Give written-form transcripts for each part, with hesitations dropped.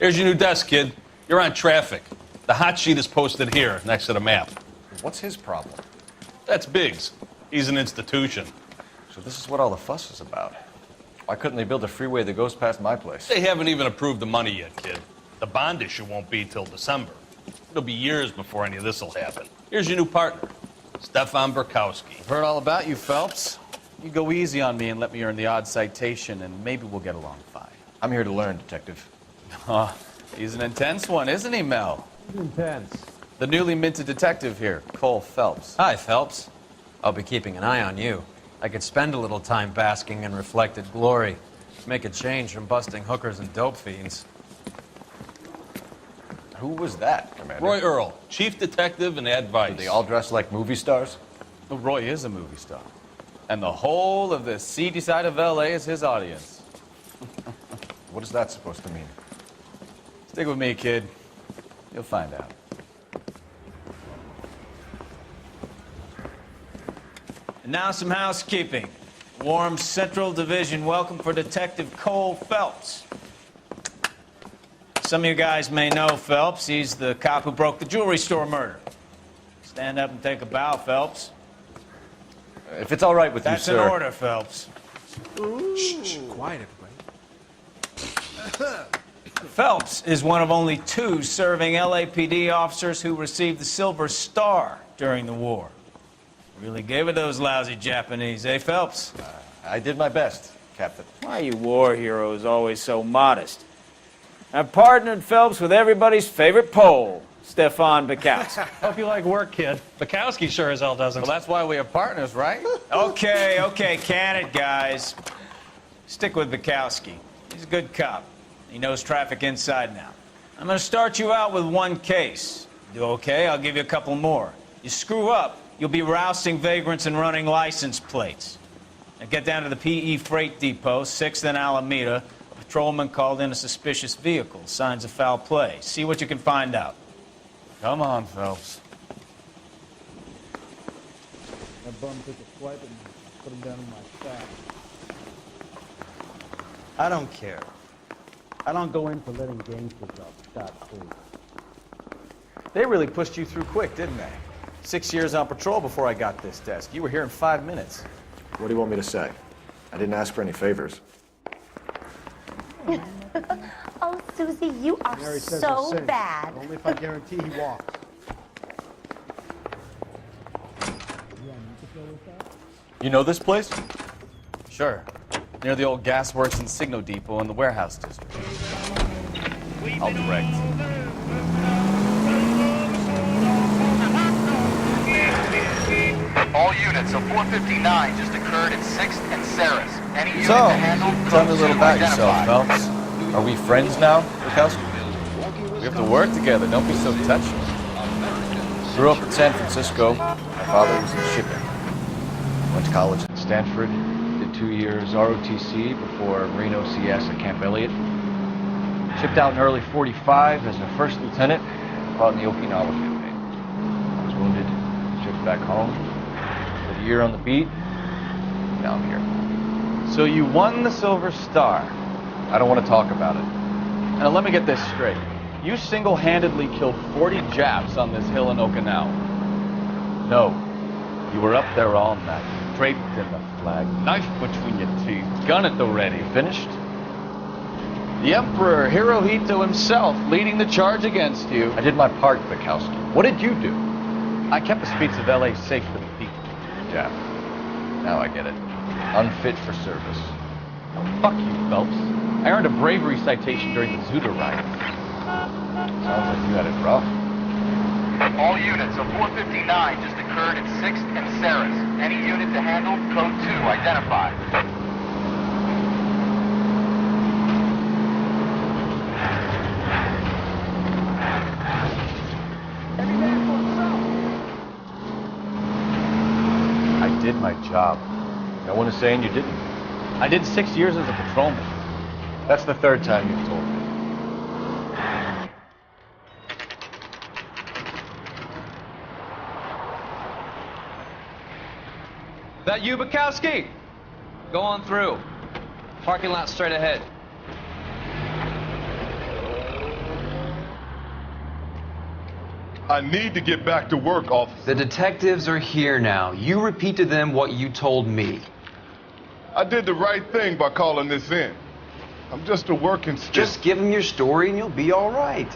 Here's your new desk, kid. You're on traffic. The hot sheet is posted here, next to the map. What's his problem? That's Biggs. He's an institution. So this is what all the fuss is about. Why couldn't they build a freeway that goes past my place? They haven't even approved the money yet, kid. The bond issue won't be till December. It'll be years before any of this will happen. Here's your new partner, Stefan Burkowski. I've heard all about you, Phelps. You go easy on me and let me earn the odd citation, and maybe we'll get along fine. I'm here to learn, Detective. He's an intense one, isn't he, Mel? Intense. The newly minted detective here, Cole Phelps. Hi, Phelps. I'll be keeping an eye on you. I could spend a little time basking in reflected glory. Make a change from busting hookers and dope fiends. Who was that, Commander? Roy Earl, chief detective and advice. Do they all dress like movie stars? Well, Roy is a movie star. And the whole of the seedy side of L.A. is his audience. What is that supposed to mean? Stick with me, kid. You'll find out. And now some housekeeping. Warm Central Division welcome for Detective Cole Phelps. Some of you guys may know Phelps. He's the cop who broke the jewelry store murder. Stand up and take a bow, Phelps. If it's all right with That's you, sir. in order, Phelps. Shh, quiet, everybody. Phelps is one of only 2 serving LAPD officers who received the Silver Star during the war. Really gave it those lousy Japanese, eh, Phelps? I did my best, Captain. Why are you war heroes always so modest? I've partnered Phelps with everybody's favorite Pole, Stefan Burkowski. Hope you like work, kid. Bukowski sure as hell doesn't. Well, that's why we are partners, right? Okay, can it, guys? Stick with Burkowski. He's a good cop. He knows traffic inside now. I'm going to start you out with 1 case. Do okay? I'll give you a couple more. You screw up, you'll be rousting vagrants and running license plates. Now get down to the PE Freight Depot, 6th and Alameda. A patrolman called in a suspicious vehicle. Signs of foul play. See what you can find out. Come on, Phelps. That bum took a swipe and put him down in my sack. I don't care. I don't go in for letting gangsters off scot-free. They really pushed you through quick, didn't they? 6 years on patrol before I got this desk. You were here in 5 minutes. What do you want me to say? I didn't ask for any favors. Oh, Susie, you are Mary says so we're safe. bad. Only if I guarantee he walks. You know this place? Sure. Near the old gasworks and Signo Depot in the warehouse district. I'll direct. All units, a 459 just occurred at 6th and Saris. Any unit So, to handle, tell me a code little 2 about yourself, identified. Phelps. Are we friends now, Burkowski? We have to work together. Don't be so touchy. Grew up in San Francisco. My father was in shipping. Went to college at Stanford. Did 2 years ROTC before Marine OCS at Camp Elliott. Shipped out in early '45 as a first lieutenant. Fought in the Okinawa campaign. I was wounded. Shipped back home. Did a year on the beat. Now I'm here. So you won the Silver Star. I don't want to talk about it. Now let me get this straight. You single-handedly killed 40 Japs on this hill in Okinawa. No. You were up there all night, draped in the flag, knife between your teeth, gun at the ready. Finished? The Emperor Hirohito himself leading the charge against you. I did my part, Bukowski. What did you do? I kept the streets of L.A. safe for the people. Jap. Now I get it. Unfit for service. Oh, fuck you, Phelps. I earned a bravery citation during the Zuda riot. Sounds like you had it rough. All units, a 459 just occurred at 6th and Saris. Any unit to handle, code 2 identified. I did my job. No one is saying you didn't. I did 6 years as a patrolman. That's the 3rd time you've told me. That you, Bukowski? Go on through. Parking lot straight ahead. I need to get back to work, officer. The detectives are here now. You repeat to them what you told me. I did the right thing by calling this in. I'm just a working stick. Just give them your story and you'll be all right.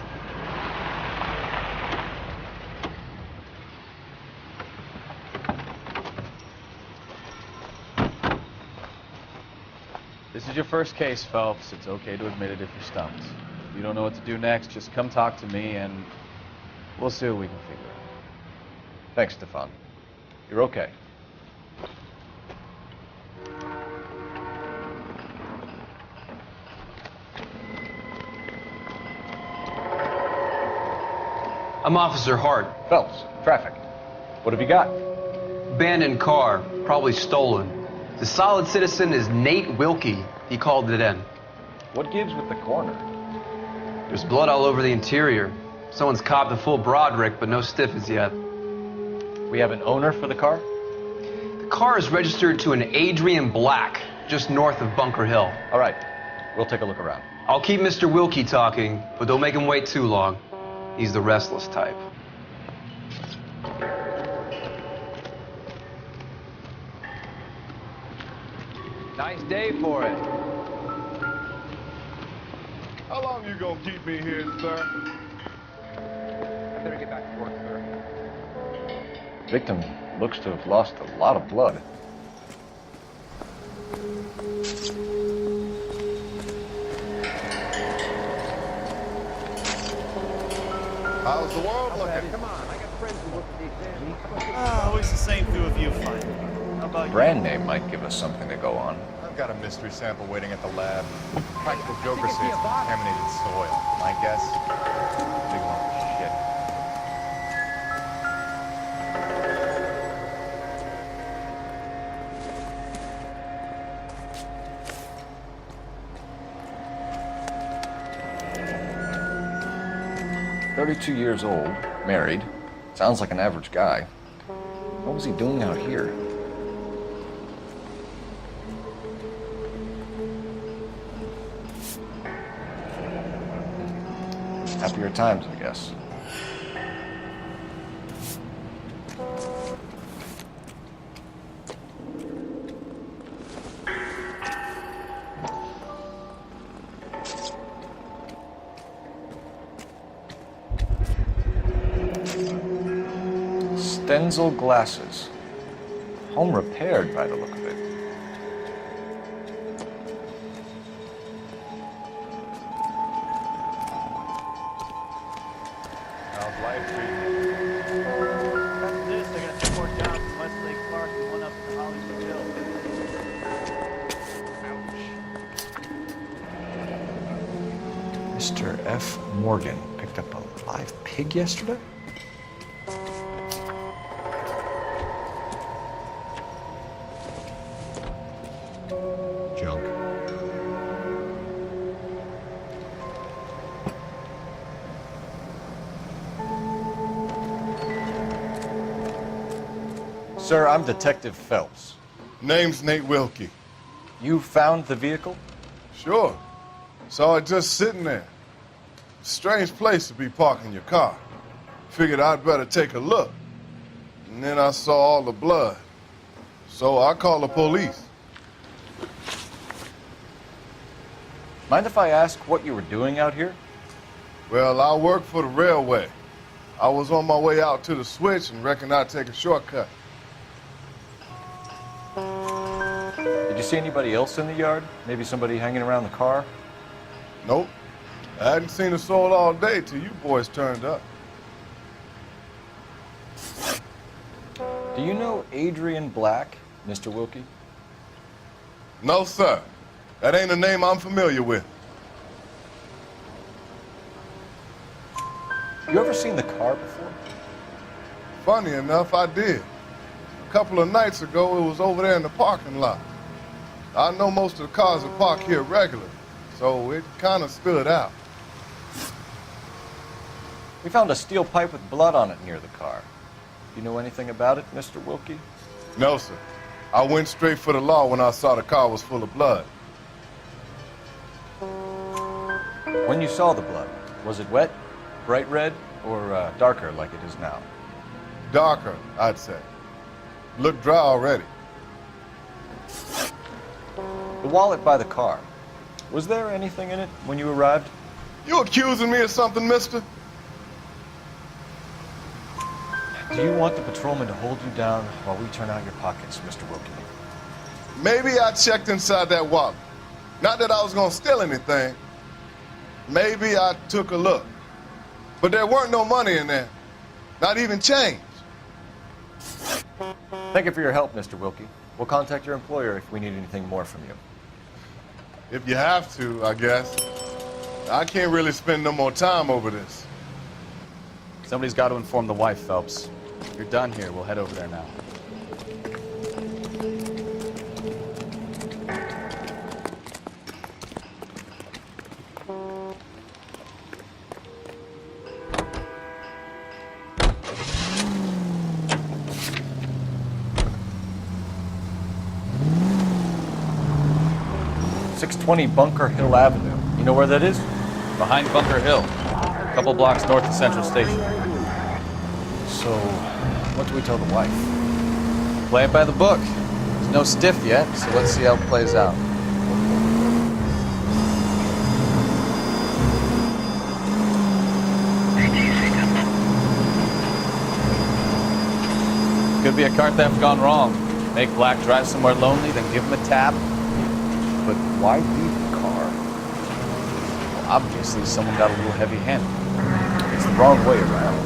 This is your first case, Phelps. It's okay to admit it if you're stumped. If you don't know what to do next, just come talk to me and we'll see what we can figure out. Thanks, Stefan. You're okay. I'm Officer Hart. Phelps, traffic. What have you got? Abandoned car, probably stolen. The solid citizen is Nate Wilkey. He called it in. What gives with the coroner? There's blood all over the interior. Someone's copped a full Broderick, but no stiff as yet. We have an owner for the car? The car is registered to an Adrian Black, just north of Bunker Hill. All right, we'll take a look around. I'll keep Mr. Wilkey talking, but don't make him wait too long. He's the restless type. Nice day for it. How long you gonna keep me here, sir? I better get back to work, sir. Victim looks to have lost a lot of blood. How's the world looking? Come on, I got friends who work at these Always the same through a viewfinder. How about you? Brand name might give us something to go on. I've got a mystery sample waiting at the lab. Practical Joker says it's contaminated soil. My guess? Big lump of shit. $32 old, married. Sounds like an average guy. What was he doing out here? Happier times, I guess. Stenzel glasses. Home repaired by the look of it. How's life treating you? After this, I got 2 more jobs in Westlake Park and 1 up in Hollywood Hills. Mr. F. Morgan picked up a live pig yesterday? Junk. Sir, I'm Detective Phelps. Name's Nate Wilkey. You found the vehicle? Sure. Saw it just sitting there. Strange place to be parking your car. Figured I'd better take a look. And then I saw all the blood. So I called the police. Mind if I ask what you were doing out here? Well, I work for the railway. I was on my way out to the switch and reckoned I'd take a shortcut. Did you see anybody else in the yard? Maybe somebody hanging around the car? Nope. I hadn't seen a soul all day till you boys turned up. Do you know Adrian Black, Mr. Wilkey? No, sir. That ain't a name I'm familiar with. You ever seen the car before? Funny enough, I did. A couple of nights ago, it was over there in the parking lot. I know most of the cars are parked here regularly, so it kind of stood out. We found a steel pipe with blood on it near the car. You know anything about it, Mr. Wilkey? No, sir. I went straight for the law when I saw the car was full of blood. When you saw the blood, was it wet, bright red, or darker like it is now? Darker, I'd say. Look dry already. The wallet by the car. Was there anything in it when you arrived? You accusing me of something, mister? Do you want the patrolman to hold you down while we turn out your pockets, Mr. Wilkey? Maybe I checked inside that wallet. Not that I was gonna steal anything. Maybe I took a look. But there weren't no money in there. Not even change. Thank you for your help, Mr. Wilkey. We'll contact your employer if we need anything more from you. If you have to, I guess. I can't really spend no more time over this. Somebody's got to inform the wife, Phelps. If you're done here, we'll head over there now. .620 Bunker Hill Avenue. You know where that is? Behind Bunker Hill, a couple blocks north of Central Station. So, what do we tell the wife? Play it by the book. There's no stiff yet, so let's see how it plays out. Could be a car theft gone wrong. Make Black drive somewhere lonely, then give him a tap. But why leave the car? Well, obviously, someone got a little heavy-handed. It's the wrong way around.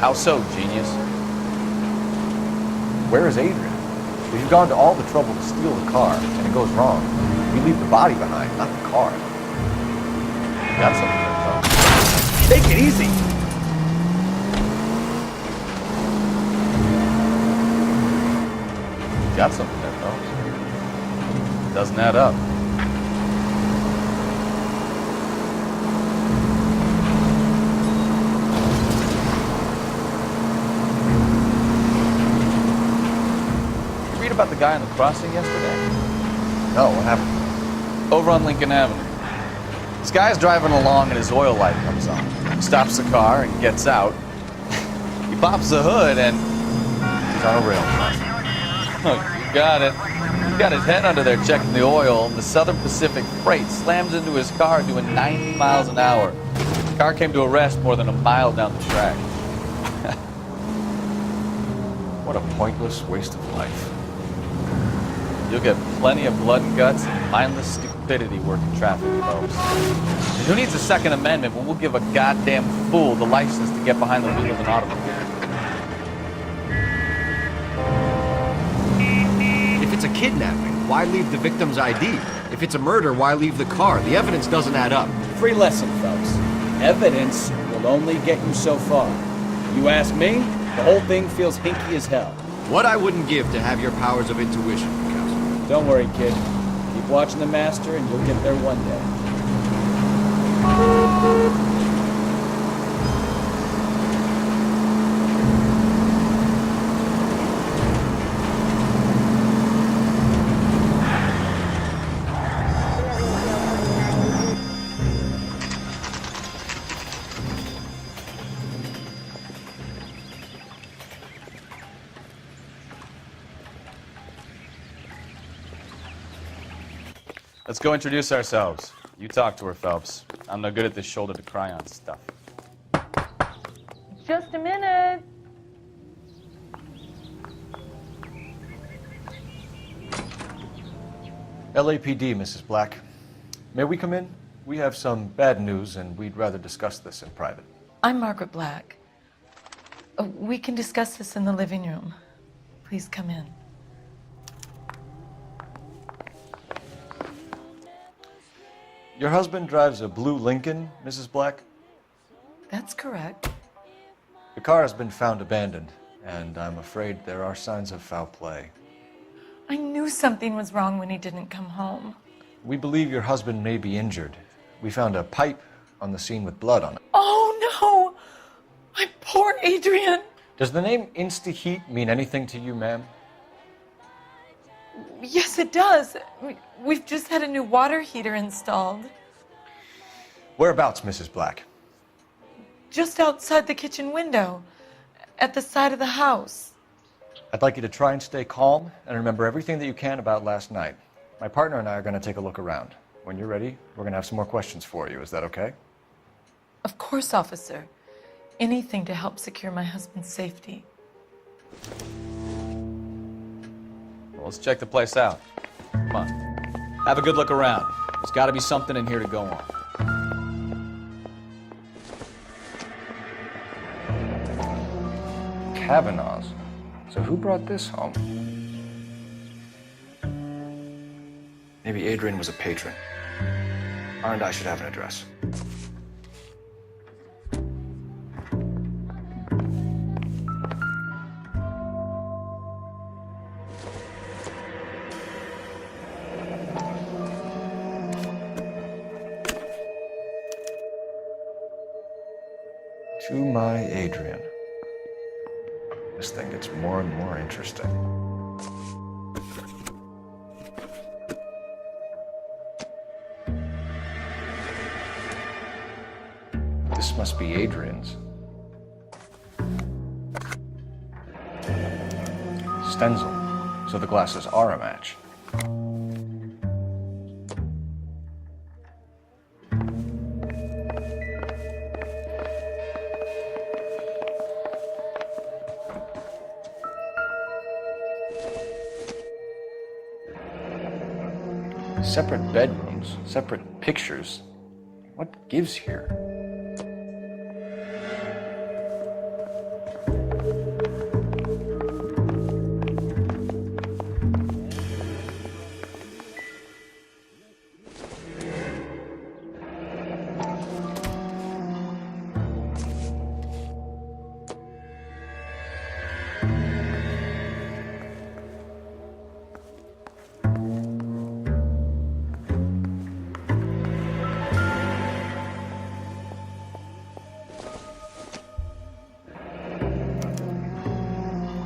How so, genius? Where is Adrian? If you've gone to all the trouble to steal the car, and it goes wrong, we leave the body behind, not the car. Got something there, though. Take it easy! Got something there, Phelps. Doesn't add up. You read about the guy on the crossing yesterday? No, what happened? Over on Lincoln Avenue. This guy's driving along and his oil light comes on. He stops the car and gets out. He pops the hood and He's on a rail. oh, you got it. He got his head under there checking the oil. The Southern Pacific freight slams into his car doing 90 miles an hour. The car came to a rest more than a mile down the track. What a pointless waste of life. You'll get plenty of blood and guts and mindless stupidity working traffic, folks. And who needs a Second Amendment when we'll give a goddamn fool the license to get behind the wheel of an automobile? If it's a kidnapping, why leave the victim's ID? If it's a murder, why leave the car? The evidence doesn't add up. Free lesson, folks. Evidence will only get you so far. You ask me, the whole thing feels hinky as hell. What I wouldn't give to have your powers of intuition, Mikowski. Don't worry, kid. Keep watching the master and you'll get there one day. Let's go introduce ourselves. You talk to her, Phelps. I'm no good at this shoulder to cry on stuff. Just a minute. LAPD, Mrs. Black. May we come in? We have some bad news, and we'd rather discuss this in private. I'm Margaret Black. We can discuss this in the living room. Please come in. Your husband drives a blue Lincoln, Mrs. Black? That's correct. The car has been found abandoned, and I'm afraid there are signs of foul play. I knew something was wrong when he didn't come home. We believe your husband may be injured. We found a pipe on the scene with blood on it. Oh, no! My poor Adrian! Does the name Insta-Heat mean anything to you, ma'am? Yes, it does. We've just had a new water heater installed. Whereabouts, Mrs. Black? just outside the kitchen window, at the side of the house. I'd like you to try and stay calm and remember everything that you can about last night. My partner and I are going to take a look around. When you're ready, we're going to have some more questions for you. Is that okay? Of course, officer. Anything to help secure my husband's safety. Well, let's check the place out. Come on. Have a good look around. There's got to be something in here to go on. Kavanaugh's. So who brought this home? Maybe Adrian was a patron. R&I should have an address. To my Adrian. This thing gets more and more interesting. This must be Adrian's. Stencil, so the glasses are a match. Separate bedrooms, separate pictures. What gives here?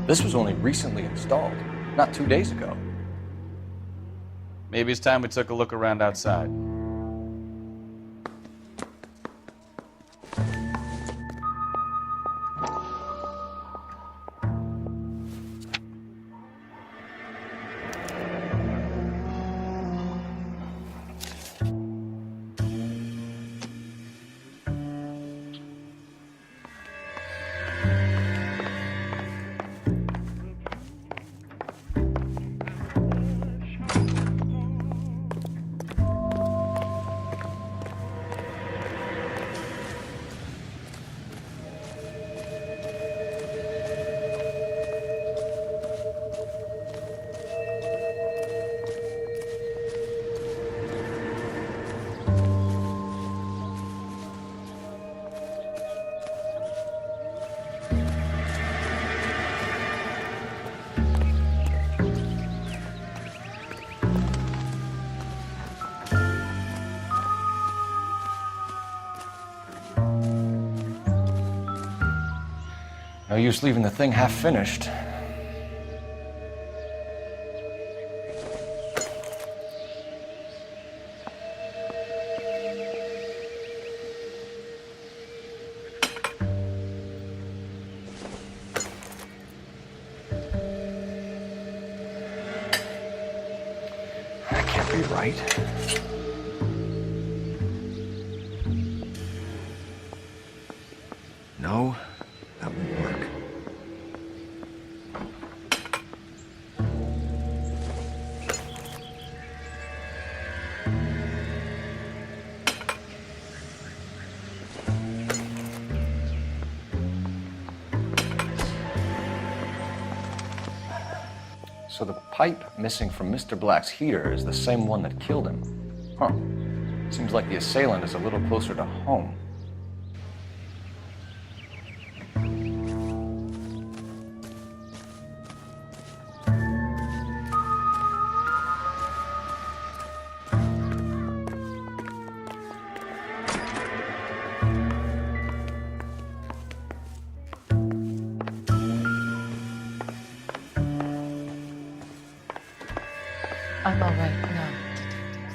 This was only recently installed, not 2 days ago. Maybe it's time we took a look around outside. No use leaving the thing half finished. That can't be right. No, that won't work. So the pipe missing from Mr. Black's heater is the same one that killed him. Huh. Seems like the assailant is a little closer to home. I'm all right now, detectives.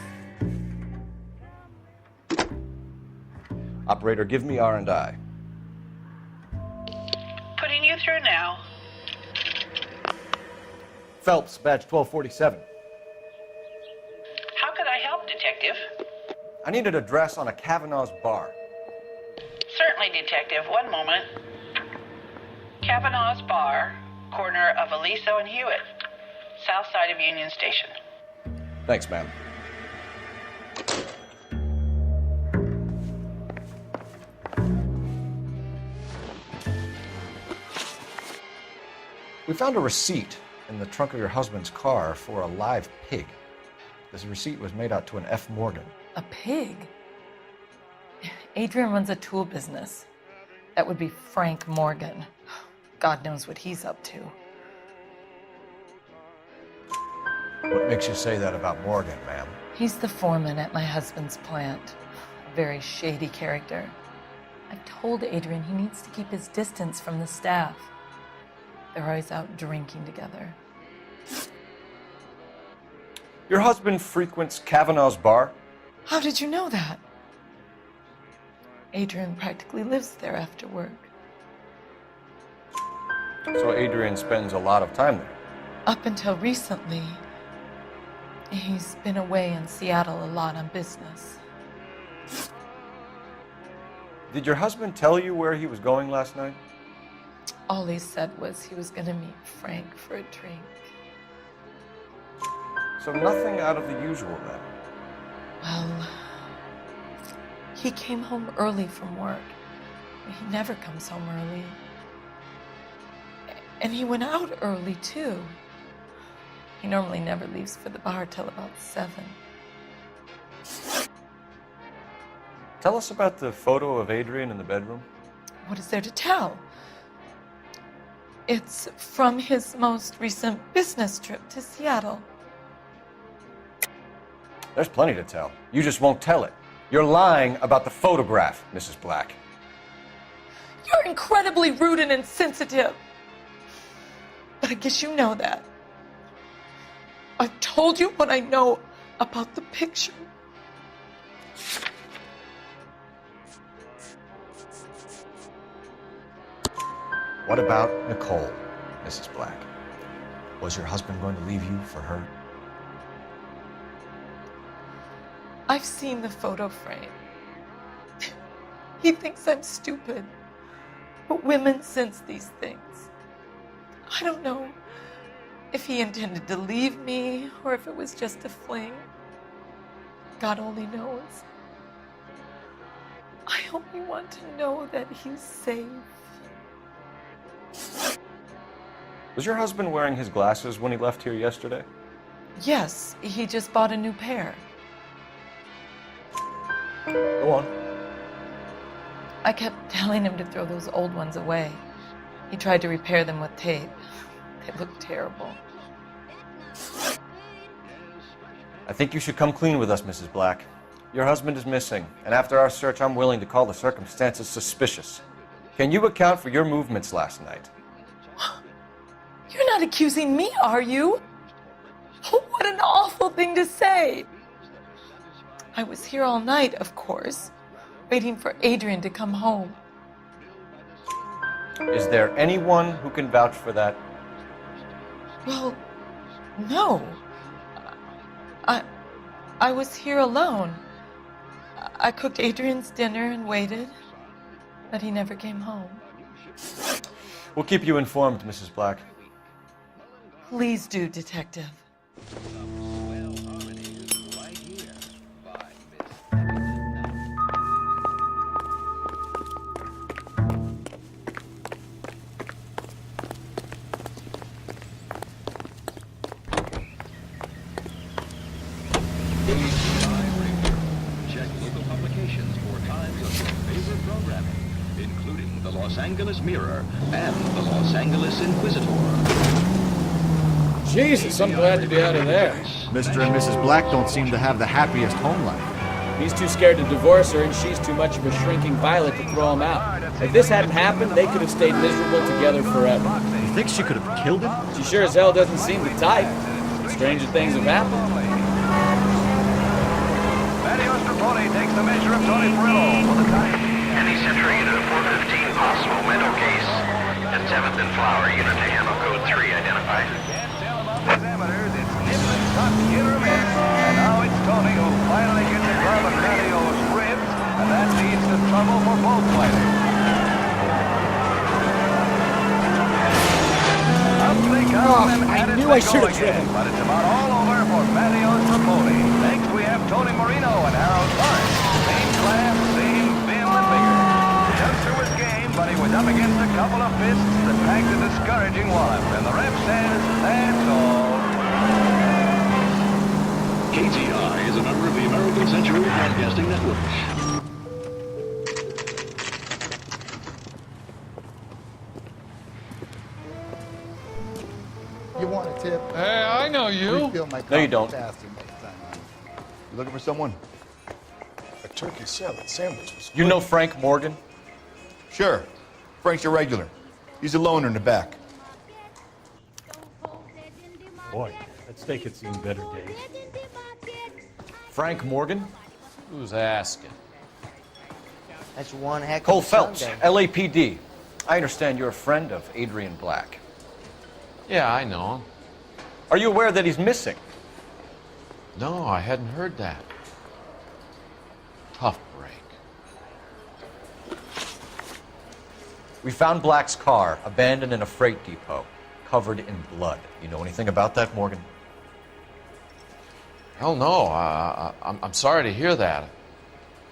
Operator, give me R&I. Phelps, badge 1247. How could I help, Detective? I need an address on a Kavanaugh's bar. Certainly, Detective. One moment. Kavanaugh's Bar, corner of Aliso and Hewitt, south side of Union Station. Thanks, ma'am. We found a receipt in the trunk of your husband's car for a live pig. This receipt was made out to an F. Morgan. A pig? Adrian runs a tool business. That would be Frank Morgan. God knows what he's up to. What makes you say that about Morgan, ma'am? He's the foreman at my husband's plant. A very shady character. I've told Adrian he needs to keep his distance from the staff. They're always out drinking together. Your husband frequents Kavanaugh's bar? How did you know that? Adrian practically lives there after work. So Adrian spends a lot of time there? Up until recently, he's been away in Seattle a lot on business. Did your husband tell you where he was going last night? All he said was he was going to meet Frank for a drink. So nothing out of the usual then? Well, he came home early from work. He never comes home early. And he went out early, too. He normally never leaves for the bar till about 7. Tell us about the photo of Adrian in the bedroom. What is there to tell? It's from his most recent business trip to Seattle. There's plenty to tell. You just won't tell it. You're lying about the photograph, Mrs. Black. You're incredibly rude and insensitive. But I guess you know that. I've told you what I know about the picture. What about Nicole, Mrs. Black? Was your husband going to leave you for her? I've seen the photo frame. He thinks I'm stupid. But women sense these things. I don't know if he intended to leave me or if it was just a fling. God only knows. I only want to know that he's safe. Was your husband wearing his glasses when he left here yesterday? Yes, he just bought a new pair. Go on. I kept telling him to throw those old ones away. He tried to repair them with tape. They look terrible. I think you should come clean with us, Mrs. Black. Your husband is missing, and after our search, I'm willing to call the circumstances suspicious. Can you account for your movements last night? You're not accusing me, are you? Oh, what an awful thing to say. I was here all night, of course, waiting for Adrian to come home. Is there anyone who can vouch for that? Well, no. I was here alone. I cooked Adrian's dinner and waited, but he never came home. We'll keep you informed, Mrs. Black. Please do, Detective. Check local publications for times of your favorite programming, including the Los Angeles Mirror and the Los Angeles Inquisitor. Jesus, I'm glad to be out of there. Mr. and Mrs. Black don't seem to have the happiest home life. He's too scared to divorce her, and she's too much of a shrinking violet to throw him out. If this hadn't happened, they could have stayed miserable together forever. You think she could have killed him? She sure as hell doesn't seem the type. Stranger things have happened. Tony takes the measure of Tony Perillo for the time. Any Century Unit 415 possible Meadow case at 7th and Flower, unit to handle code 3 identified. I knew I should have driven. But it's about all over for Patios Tripoli. Next we have Tony Marino and Harold Lawrence. Same class, same vim and vigor. The youngster was game, but he was up against a couple of fists that packed a discouraging wallop. And the ref says, that's all. KTI is a member of the American Century Broadcasting Network. You want a tip? Hey, I know you. Refill my No, you don't. faster next time. You looking for someone? A turkey salad sandwich was You know Frank Morgan? Sure. Frank's your regular. He's a loner in the back. Boy, that steak had seen better days. Frank Morgan? Who's asking? That's one heck of Cole a Phelps, Sunday. LAPD. I understand you're a friend of Adrian Black. Yeah, I know him. Are you aware that he's missing? No, I hadn't heard that. Tough break. We found Black's car abandoned in a freight depot, covered in blood. You know anything about that, Morgan? Hell no. I'm sorry to hear that.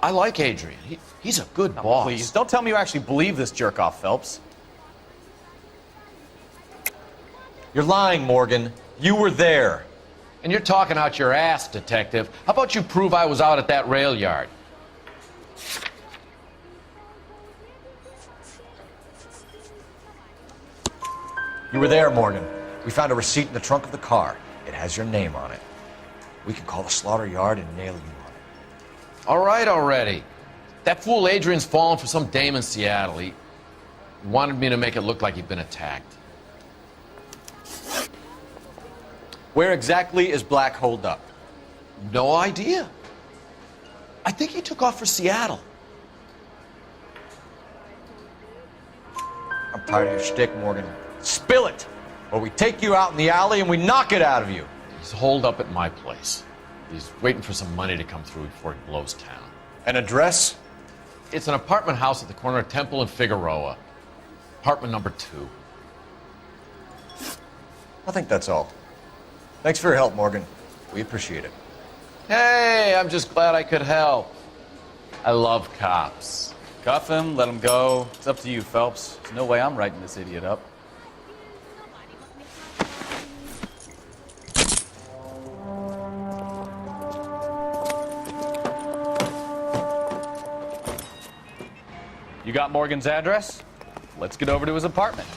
I like Adrian. He's a good boss. Please, don't tell me you actually believe this jerk-off, Phelps. You're lying, Morgan. You were there. And you're talking out your ass, detective. How about you prove I was out at that rail yard? You were there, Morgan. We found a receipt in the trunk of the car. It has your name on it. We can call the slaughter yard and nail you on it. All right already. That fool Adrian's fallen for some dame in Seattle. He wanted me to make it look like he'd been attacked. Where exactly is Black holed up? No idea. I think he took off for Seattle. I'm tired of your shtick, Morgan. Spill it, or we take you out in the alley and we knock it out of you. He's holed up at my place. He's waiting for some money to come through before he blows town. An address? It's an apartment house at the corner of Temple and Figueroa. Apartment number 2. I think that's all. Thanks for your help, Morgan. We appreciate it. Hey, I'm just glad I could help. I love cops. Cuff him, let him go. It's up to you, Phelps. There's no way I'm writing this idiot up. You got Morgan's address? Let's get over to his apartment.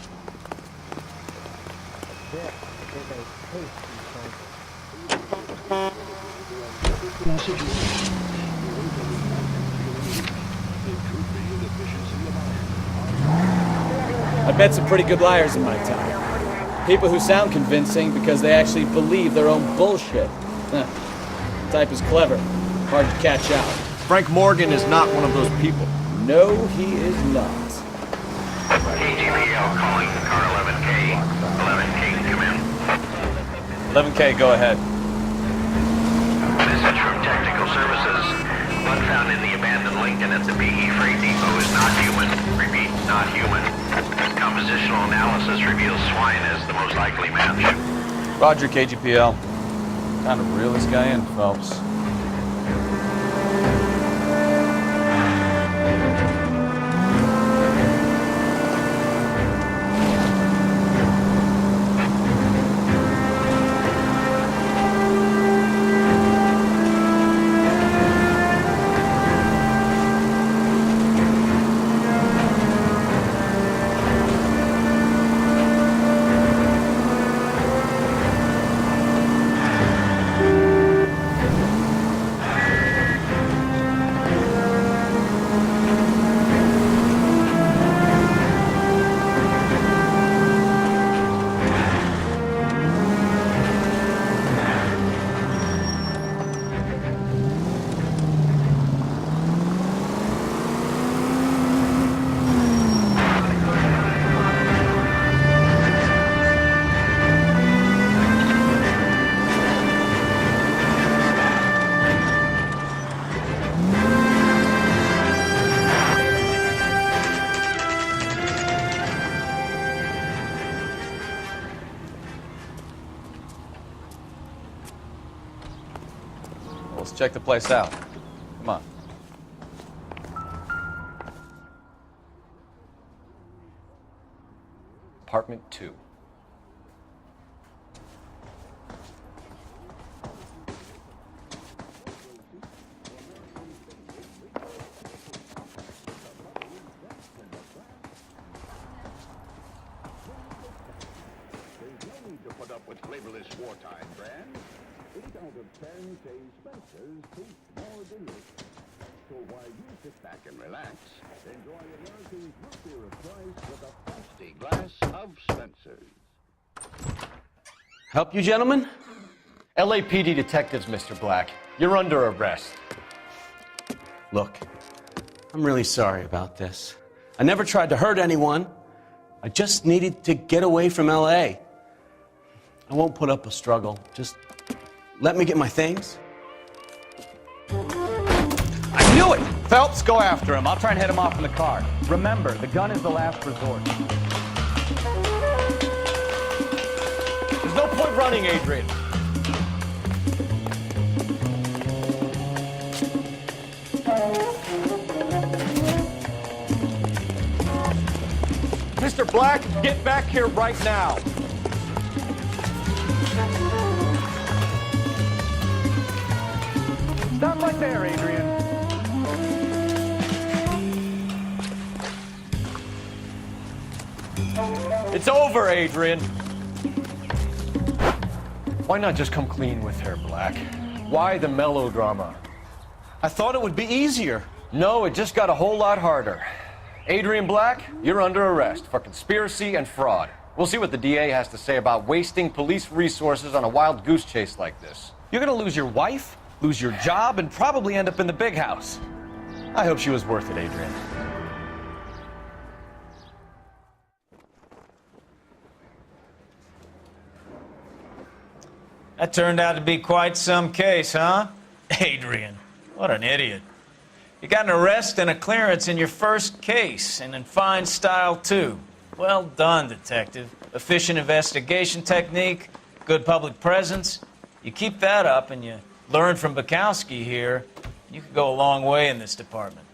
I've met some pretty good liars in my time. People who sound convincing because they actually believe their own bullshit. The type is clever, hard to catch out. Frank Morgan is not one of those people. No, he is not. KGPL calling car 11K. 11K, come in. 11K, go ahead. Message from Technical Services. Blood found in the abandoned Lincoln at the BE Freight Depot is not human. Repeat, not human. Compositional analysis reveals swine as the most likely match. Roger, KGPL. Time to reel this guy in, Phelps. Let's check the place out. Come on. Apartment 2. To put up with flavorless wartime brands, 8 out of 10 say Spencer's taste more delicious. So while you sit back and relax, enjoy America's root beer of choice with a frosty glass of Spencer's. Help you, gentlemen? LAPD detectives, Mr. Black. You're under arrest. Look, I'm really sorry about this. I never tried to hurt anyone. I just needed to get away from LA. I won't put up a struggle. Just let me get my things. I knew it! Phelps, go after him. I'll try and head him off in the car. Remember, the gun is the last resort. There's no point running, Adrian. Mr. Black, get back here right now. Stop right there, Adrian. It's over, Adrian. Why not just come clean with her, Black? Why the melodrama? I thought it would be easier. No, it just got a whole lot harder. Adrian Black, you're under arrest for conspiracy and fraud. We'll see what the DA has to say about wasting police resources on a wild goose chase like this. You're gonna lose your wife, lose your job, and probably end up in the big house. I hope she was worth it, Adrian. That turned out to be quite some case, huh? Adrian, what an idiot. You got an arrest and a clearance in your first case, and in fine style, too. Well done, detective. Efficient investigation technique, good public presence. You keep that up and you learn from Bukowski here, you could go a long way in this department.